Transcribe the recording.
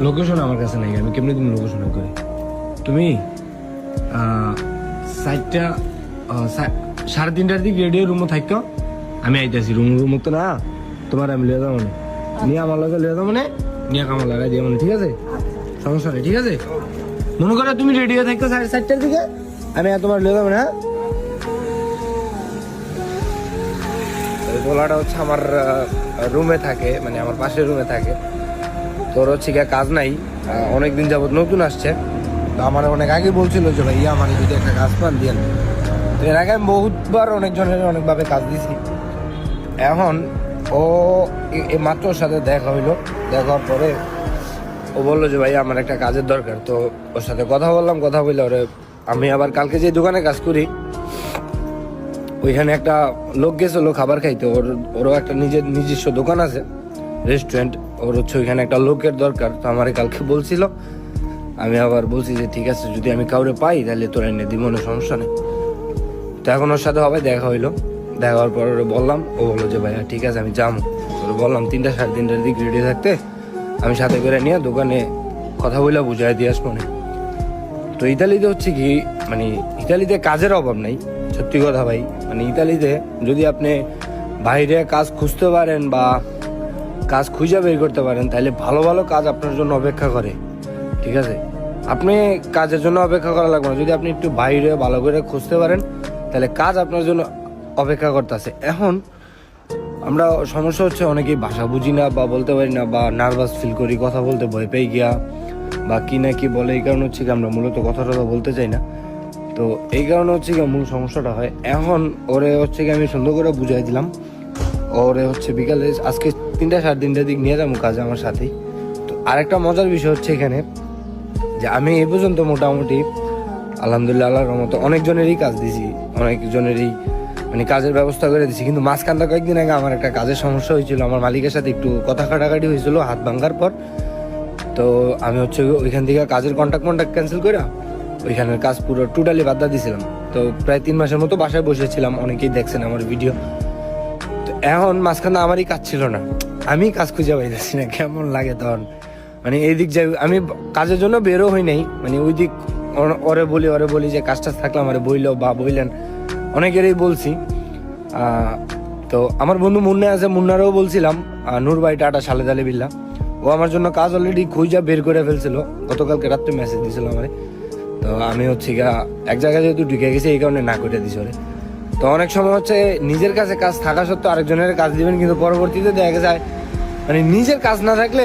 Location আমার কাছে নাই, আমি কেমনি তুমি লোকেশন করি? তুমি 3:30টার দিক রেডিও রুমও থাকতো, আমি আইতেছি। রুম তো না তোমার আমি লিয়ে যাবো, নিয়ে আমার লগে লিয়ে যাবো, নিয়ে কামড় লাগাই দিয়ে মানে, ঠিক আছে? সমস্যা নেই, ঠিক আছে? মনে করো তুমি রেডিও থাকতো 4:30টার দিকে, আমি আর তোমার লিয়ে যাবো না। গোলাটা হচ্ছে আমার রুমে থাকে, মানে আমার পাশের রুমে থাকে। তোর হচ্ছে গিয়ে কাজ নাই, অনেকদিন যাবত নতুন আসছে। তো আমার অনেক আগে বলছিল যে ভাই আমার যদি একটা কাজ পান দিয়ে, তো এর আগে আমি বহুতবার অনেকজনের অনেকভাবে কাজ দিছি। এখন ও মাত্র ওর সাথে দেখা হইলো, দেখার পরে ও বললো যে ভাই আমার একটা কাজের দরকার। তো ওর সাথে কথা বললাম, কথা বললে ওরে আমি আবার কালকে যে দোকানে কাজ করি ওইখানে একটা লোক গেছিলো খাবার খাইতে, ওরও একটা নিজস্ব দোকান আছে, রেস্টুরেন্ট। ওর হচ্ছে ওইখানে একটা লোকের দরকার। তো আমার কালকে বলছিল, আমি আবার বলছি যে ঠিক আছে যদি আমি কাউরে পাই তাহলে তোরা এনে দিব, কোনো সমস্যা নেই। তো এখন ওর সাথে হবে দেখা হইলো, দেখা হওয়ার পর ওরে বললাম, ও বললো যে ভাইয়া ঠিক আছে আমি যাবো। ওরে বললাম 3টা 3:30টার দিক রেডি থাকতে, আমি সাথে করে নিয়ে দোকানে কথা বলে বুঝাই দিয়ে আসবো না। তো ইতালিতে হচ্ছে কি, মানে ইতালিতে কাজের অভাব নাই, সত্যি কথা ভাই। মানে ইতালিতে যদি আপনি বাইরে কাজ খুঁজতে পারেন বা কাজ খুঁজে বের করতে পারেন, তাহলে ভালো ভালো কাজ আপনার জন্য অপেক্ষা করে, ঠিক আছে? আপনি কাজের জন্য অপেক্ষা করা লাগবে না, যদি আপনি একটু বাইরে ভালো করে খুঁজতে পারেন তাহলে কাজ আপনার জন্য অপেক্ষা করতেছে। এখন আমরা সমস্যা হচ্ছে অনেকেই ভাষা বুঝি না বা বলতে পারি না, বা নার্ভাস ফিল করি, কথা বলতে ভয় পেয়ে গিয়া বা কি না কি বলে, এই কারণে হচ্ছে কি আমরা মূলত কথাটা বলতে চাই না। তো এই কারণে হচ্ছে কি মূল সমস্যাটা হয়। এখন ওরে হচ্ছে কি আমি সুন্দর করে বুঝাই দিলাম, ওরে হচ্ছে বিকালে আজকে 3টা 3:30টার দিক নিয়ে যাবো কাজে আমার সাথেই। তো আরেকটা মজার বিষয় হচ্ছে এখানে যে আমি এই পর্যন্ত মোটামুটি আলহামদুলিল্লাহ আল্লাহর রহমতে অনেকজনেরই কাজ দিছি, অনেকজনেরই মানে কাজের ব্যবস্থা করে দিছি। কিন্তু মাঝখানটা কয়েকদিন আগে আমার একটা কাজের সমস্যা হয়েছিল, আমার মালিকের সাথে একটু কথা কাটাকাটি হয়েছিল হাত ভাঙার পর। তো আমি হচ্ছে ওইখান থেকে কাজের কন্ট্রাক্ট ক্যান্সেল করে ওইখানের কাজ পুরো টোটালি বাদ দিয়েছিলাম। তো প্রায় 3 মাসের মতো বাসায় বসেছিলাম, অনেকেই দেখছেন আমার ভিডিও। তো এখন মাঝখানে আমারই কাজ ছিল না, আমি কাজ খুঁজে পাইতেছি না, কেমন লাগে তখন। মানে এই দিক যাই, আমি কাজের জন্য বেরো হই নাই, মানে ওই দিক ওরে বলি যে কাজটা থাকলে আমার বইলো বা বইলেন, অনেকেরই বলছি। তো আমার বন্ধু মুন্না আছে, মুন্নারও বলছিলাম, নূর ভাই টাটা সালেদ আলী বিল্লাহ, ও আমার জন্য কাজ অলরেডি খুঁজা বের করে ফেলছিল, গতকালকে রাত্রে মেসেজ দিয়েছিল আমারে। তো আমি হচ্ছে এক জায়গায় যেহেতু ঢুকে গেছি এই কারণে না করে দিছি ওরে। তো অনেক সময় হচ্ছে নিজের কাছে কাজ থাকা সত্ত্বেও আরেকজনের কাজ দিবেন, কিন্তু পরবর্তীতে দেখা যায় মানে নিজের কাজ না থাকলে